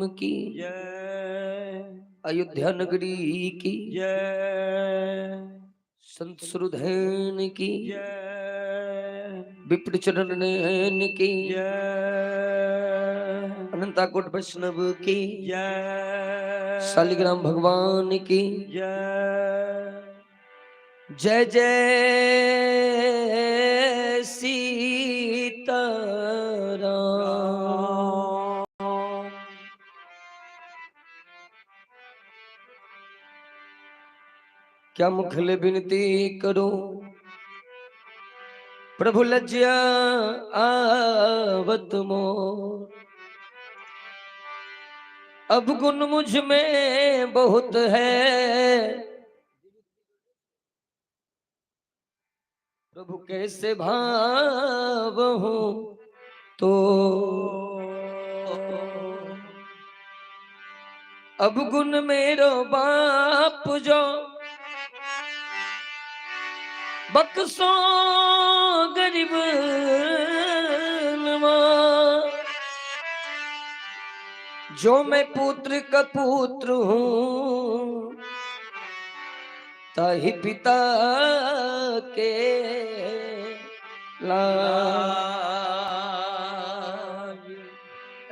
धाम की जय, अयोध्या नगरी की जय, संत सुरधैन की जय, विप्र चरण नयन की जय, अनंताकोट वैष्णव की जय, शालिग्राम भगवान की जय, जय जय सीताराम। क्या मुखले विनती करूं प्रभु लज्जा आवत मोर। अब गुण मुझ में बहुत है प्रभु कैसे भावहूं तो। अब गुण मेरो बाप जो बक्सो गरीब नवाज, जो मैं पुत्र का पुत्र हूँ ताहि पिता के लाज।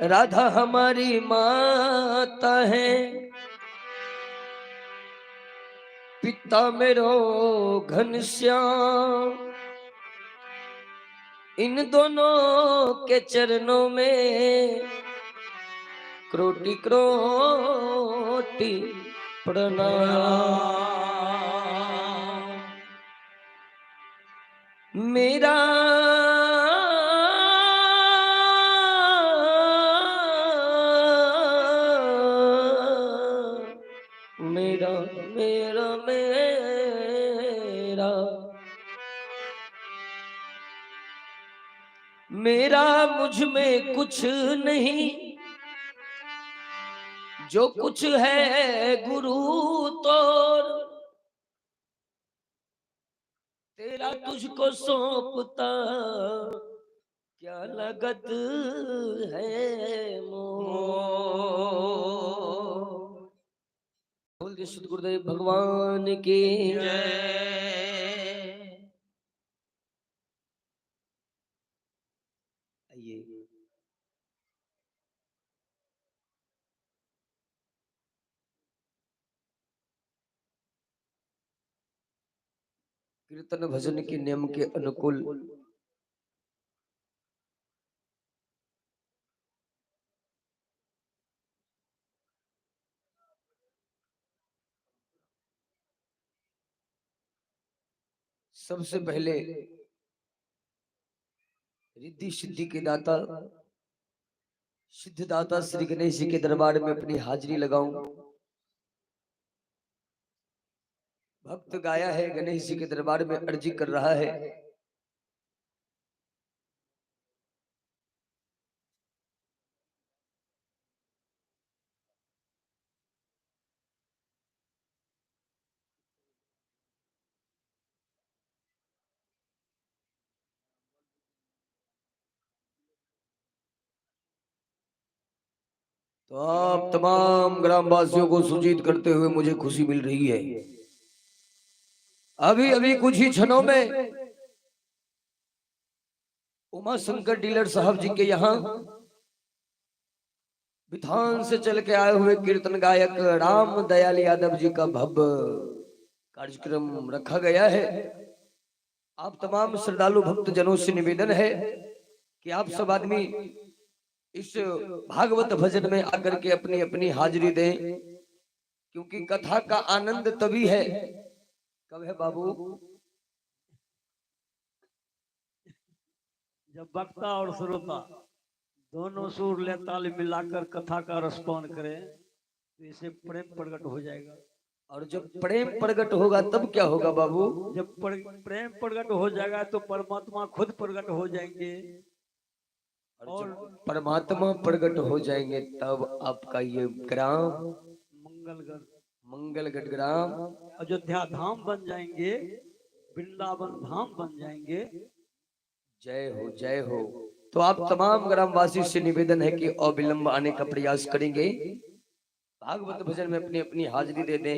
राधा हमारी माता है पिता मेरो घनश्याम, इन दोनों के चरणों में कोटि कोटि प्रणाम। मेरा मेरा मेरा मेरा मेरा मुझ में कुछ नहीं, जो कुछ है गुरु तोर। तेरा तुझको सौंपता क्या लगत है मोर। बोल दे सद्गुरु गुरुदेव भगवान की जय। आइए कीर्तन भजन के नियम के अनुकूल सबसे पहले रिद्धि सिद्धि के दाता सिद्धदाता श्री गणेश जी के दरबार में अपनी हाजिरी लगाऊं। भक्त गाया है गणेश जी के दरबार में अर्जी कर रहा है। तो आप तमाम ग्रामवासियों को सूचित करते हुए मुझे खुशी मिल रही है। अभी अभी कुछ ही क्षणों में उमा शंकर डीलर साहब जी के यहाँ विधान से चल के आए हुए कीर्तन गायक राम दयाल यादव जी का भव्य कार्यक्रम रखा गया है। आप तमाम श्रद्धालु भक्त जनों से निवेदन है कि आप सब आदमी इस भागवत भजन में आकर के अपनी अपनी हाजिरी दें, क्योंकि कथा का आनंद तभी है। कब है बाबू? जब वक्ता और श्रोता दोनों सुर ले ताल मिलाकर कथा का रसपान करें तो इसे प्रेम प्रकट हो जाएगा। और जब प्रेम प्रकट होगा तब क्या होगा बाबू? जब प्रेम प्रकट हो जाएगा तो परमात्मा खुद प्रकट हो जाएंगे और परमात्मा प्रकट हो जाएंगे तब आपका ये ग्राम मंगलगढ़ मंगलगढ़ ग्राम अयोध्या धाम बन जाएंगे, वृंदावन धाम बन जाएंगे। जय हो जय हो। तो आप तमाम ग्रामवासी से निवेदन है कि अविलंब आने का प्रयास करेंगे, भागवत भजन में अपनी अपनी हाजिरी दे दें।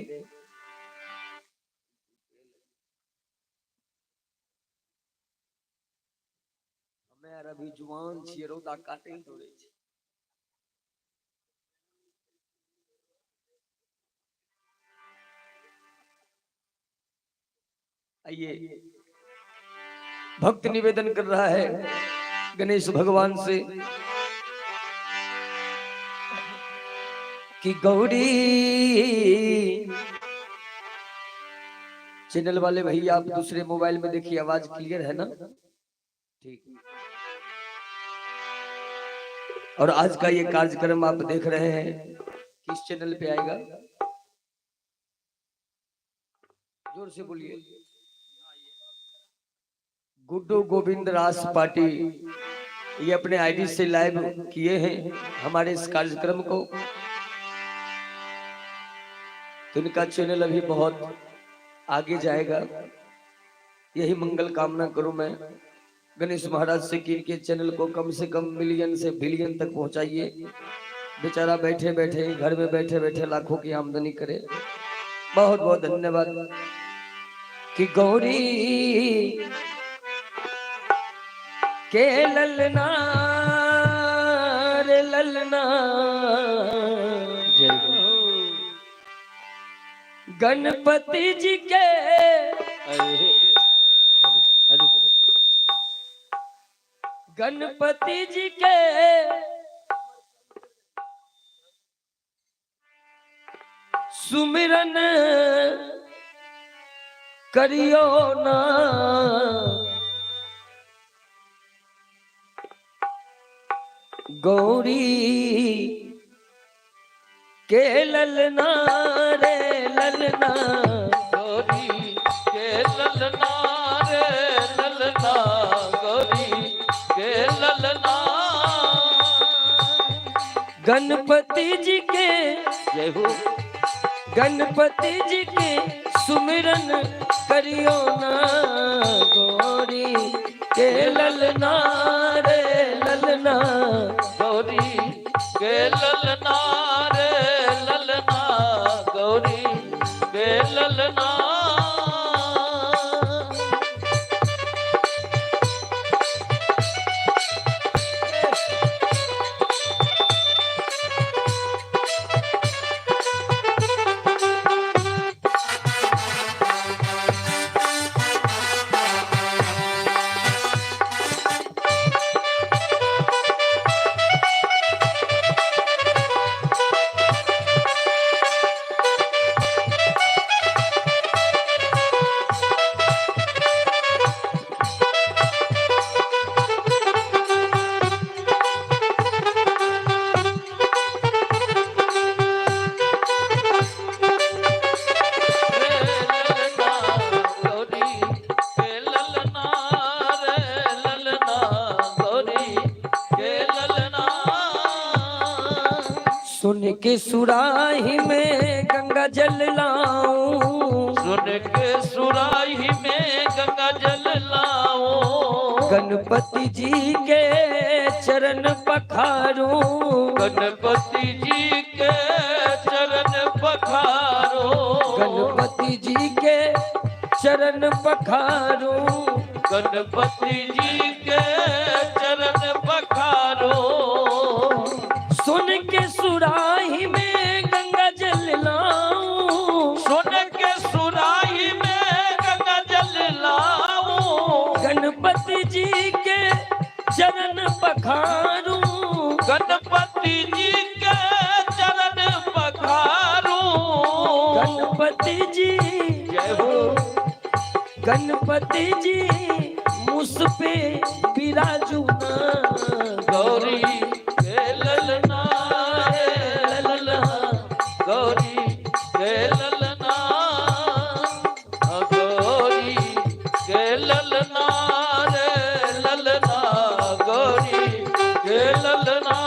हमें अभी जुआन छिए, रौदा काटे दौड़े छी। आइए, भक्त निवेदन कर रहा है गणेश भगवान से कि गौरी, चैनल वाले भैया आप दूसरे मोबाइल में देखिए, आवाज क्लियर है ना? ठीक। और आज का ये कार्यक्रम आप देख रहे हैं किस चैनल पे आएगा? जोर से बोलिए। गुड्डू गोविंद रास पार्टी ये अपने आईडी से लाइव किए हैं हमारे इस कार्यक्रम को। तो इनका चैनल अभी बहुत आगे जाएगा, यही मंगल कामना करूं मैं गणेश महाराज से कि इनके चैनल को कम से कम मिलियन से बिलियन तक पहुंचाइए। बेचारा बैठे बैठे घर में बैठे बैठे लाखों की आमदनी करे। बहुत बहुत धन्यवाद। कि गौरी के ललना रे ललना, गणपति जी के गणपति जी के सुमिरन करियो ना, गौरी के ललना रे ललना, गौरी के ललना रे ललना, गौरी के ललना। गणपति जी के जय हो, गणपति जी के सुमिरन करियो ना, गौरी के ललना रे ललना, गौरी के ललना रे ललना, गौरी के ललना। सुन के सुराही में गंगा जल लाऊं, सुन के सुराही में गंगा जल लाऊं, गणपति जी के चरण पखारूं, गणपति जी के चरण पखारो, गणपति जी के चरण पखारूं, गणपति जी के चरण पखारो। सुन के सुराही में गंगा जल लाऊं, सुन के सुराही में गंगा जल लाऊं, गणपति जी के चरण पखारूं, गणपति जी के चरण पखारो। गणपति जी जय हो, गणपति जी मुझ पे विराजू ना, गौरी के ललना रे ललना, गौरी के ललना, गौरी के ललना रे ललना, गौरी के ललना।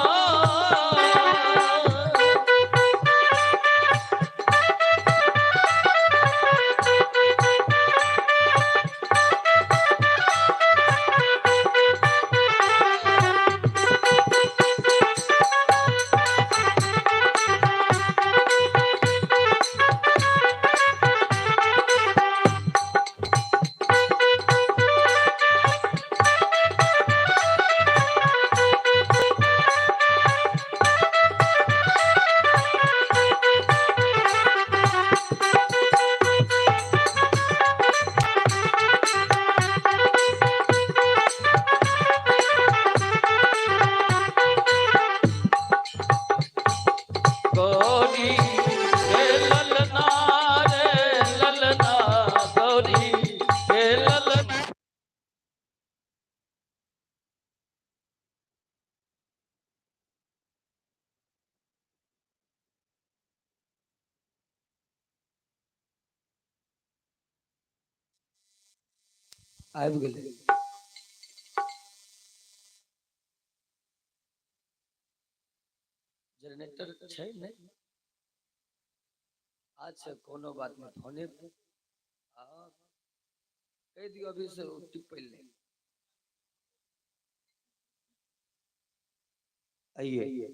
आबि गेलै। जनरेटर छै नहीं? अच्छा कोनो बात नहीं, फोने पे कह दियो अभी से टिप ले। आइए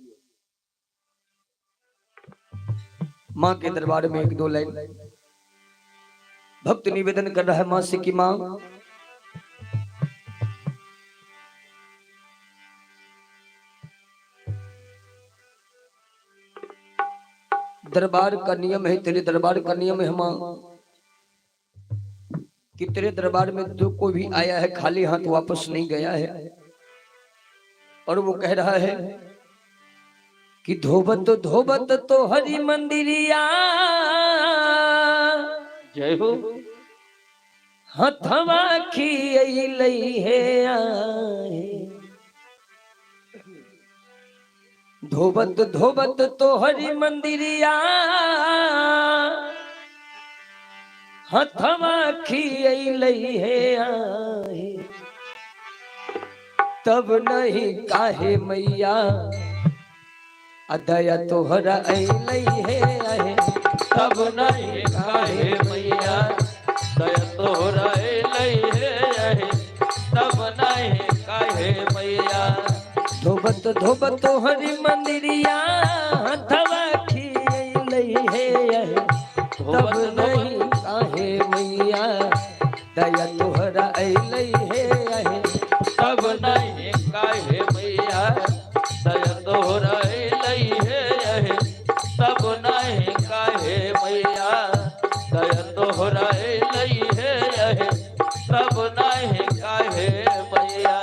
माँ के दरबार में एक दो लाइन भक्त निवेदन कर रहा है माँ से कि माँ दरबार का नियम है, तेरे दरबार का नियम है माँ कि तेरे दरबार में जो कोई भी आया है खाली हाथ वापस नहीं गया है। और वो कह रहा है कि धोबत धोबत तो हरि मंदिरिया जय हो। हथवा खियलई है आए। धोबत धोबत तो हरि मंदिरिया हथवा खियलई है आए। तब नहीं काहे मैया अदया तोहरा अइलई है आए। तब नहीं काहे मैया दया तोहरा अइलई है। तब नहीं काहे मैया धोबत धोबत हरि मंदिरिया हथवा खियलई है आए। तब नहीं काहे मैया दया तोहरा अइलई है आए। तब नहीं काहे मैया दया तोहरा अइलई है। तब नहीं काहे मैया दया तोहरा अइलई है। तब नहीं काहे मैया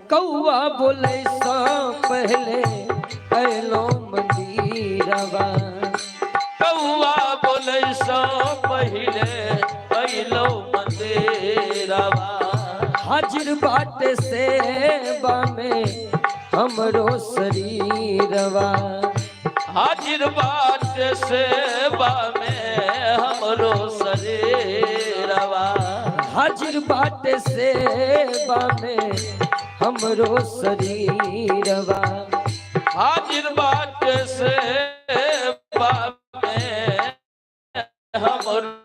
कौआ बोले सो पहले अलो मंदिरवा। कौआ बोले सो पहिले अइलो मंदिरवा। हाजिर बाटे सेवा में हमरो शरीरवा। हाजिर बाट सेवा में हमरो शरीरवा। हाजिर बाटे सेवा में हमरो शरीरवा। हाजिर बाट सेवा में हमरो